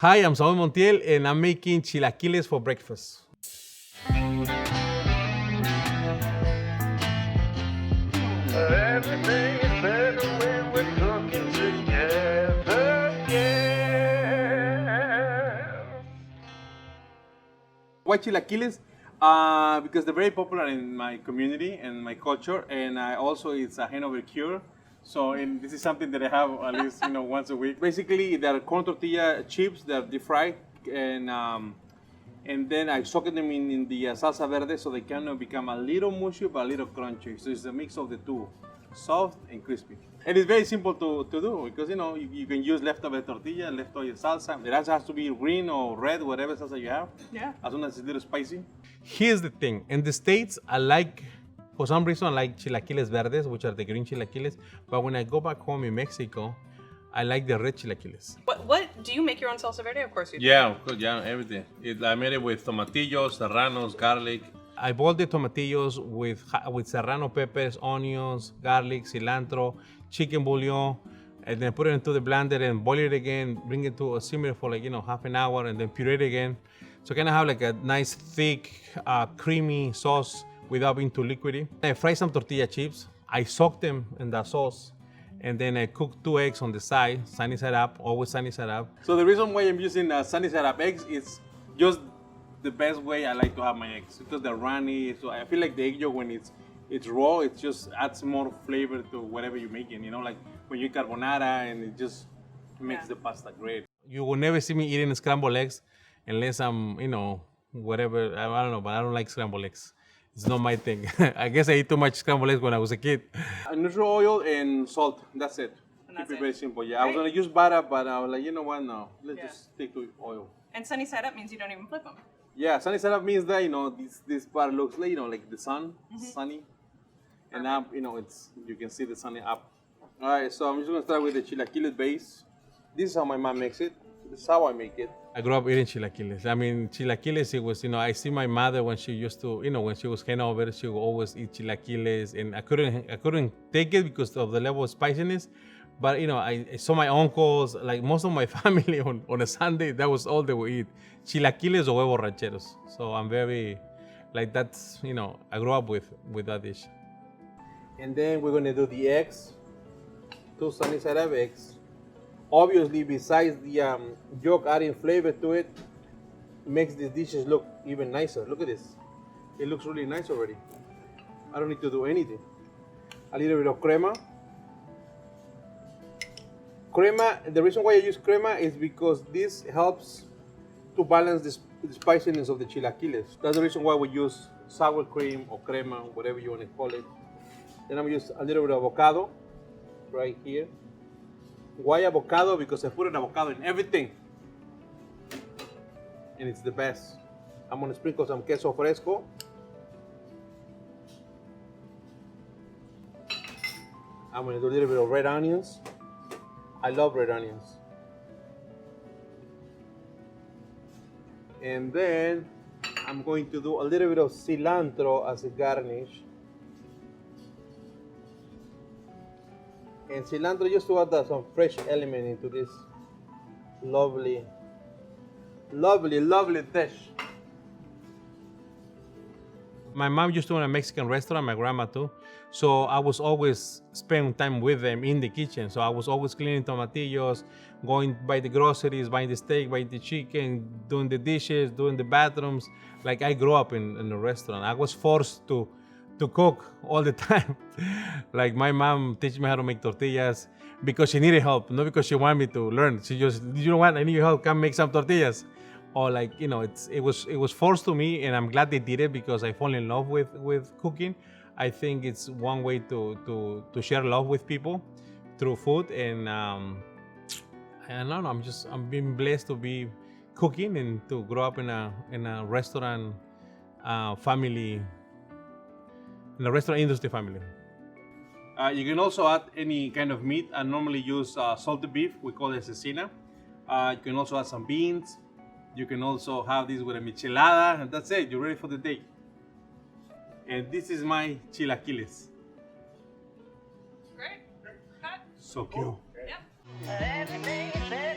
Hi, I'm Saúl Montiel, and I'm making chilaquiles for breakfast. Everything is better when we're cooking together, yeah. Why chilaquiles? Because they're very popular in my community and my culture, and also it's a hangover cure. So, and this is something that I have at least once a week. Basically, they're corn tortilla chips. They're deep fried, and then I soak them in the salsa verde so they kind of become a little mushy but a little crunchy. So it's a mix of the two, soft and crispy. And it's very simple to do because you can use leftover tortilla, leftover salsa. It has to be green or red, whatever salsa you have. Yeah. As long as it's a little spicy. Here's the thing. In the States, for some reason, I like chilaquiles verdes, which are the green chilaquiles. But when I go back home in Mexico, I like the red chilaquiles. What do you make your own salsa verde? Of course you do. Yeah, of course, yeah, everything. I made it with tomatillos, serranos, garlic. I boiled the tomatillos with serrano peppers, onions, garlic, cilantro, chicken bouillon, and then put it into the blender and boil it again, bring it to a simmer for half an hour, and then puree it again. So kind of have like a nice thick, creamy sauce without being too liquidy. I fry some tortilla chips. I soak them in the sauce. And then I cook 2 eggs on the side, sunny side up, always sunny side up. So the reason why I'm using sunny side up eggs is just the best way I like to have my eggs because they're runny. So I feel like the egg yolk when it's raw, it just adds more flavor to whatever you're making. Like when you carbonara and it just makes the pasta great. You will never see me eating scrambled eggs unless I'm, whatever. I don't know, but I don't like scrambled eggs. It's not my thing. I guess I ate too much scrambled eggs when I was a kid. Neutral oil and salt. That's it. Keep it very simple. Yeah, I was gonna use butter, but I was like, you know what? No, let's just stick to oil. And sunny side up means you don't even flip them. Yeah, sunny side up means that this part looks like like the sun, sunny, and now you can see the sunny up. All right, so I'm just gonna start with the chilaquiles base. This is how my mom makes it. This is how I make it. I grew up eating chilaquiles. I mean, chilaquiles, it was, I see my mother when she used to, when she was hangover, she would always eat chilaquiles, and I couldn't take it because of the level of spiciness. But, I saw my uncles, like most of my family on a Sunday, that was all they would eat. Chilaquiles or huevos rancheros. So I'm very, that's, I grew up with that dish. And then we're going to do the eggs. 2 sunny side up eggs. Obviously, besides the yolk adding flavor to it, makes these dishes look even nicer. Look at this. It looks really nice already. I don't need to do anything. A little bit of crema. The reason why I use crema is because this helps to balance the spiciness of the chilaquiles. That's the reason why we use sour cream or crema, whatever you want to call it. Then I'm going to use a little bit of avocado right here. Why avocado? Because I put an avocado in everything. And it's the best. I'm going to sprinkle some queso fresco. I'm going to do a little bit of red onions. I love red onions. And then I'm going to do a little bit of cilantro as a garnish. And cilantro just to add some fresh element into this lovely, lovely, lovely dish. My mom used to own a Mexican restaurant, my grandma too. So I was always spending time with them in the kitchen. So I was always cleaning tomatillos, going by the groceries, buying the steak, buying the chicken, doing the dishes, doing the bathrooms. Like I grew up in a restaurant. I was forced to cook all the time. Like my mom teach me how to make tortillas because she needed help, not because she wanted me to learn. She just, you know what, I need your help, come make some tortillas. Or like, it was forced to me, and I'm glad they did it because I fall in love with cooking. I think it's one way to share love with people through food, and I don't know, I'm being blessed to be cooking and to grow up in a restaurant family. In the restaurant industry family. You can also add any kind of meat. I normally use salted beef. We call it cecina. You can also add some beans. You can also have this with a michelada, and that's it. You're ready for the day. And this is my chilaquiles. Great. Cut. So cute. Yep. Everything is better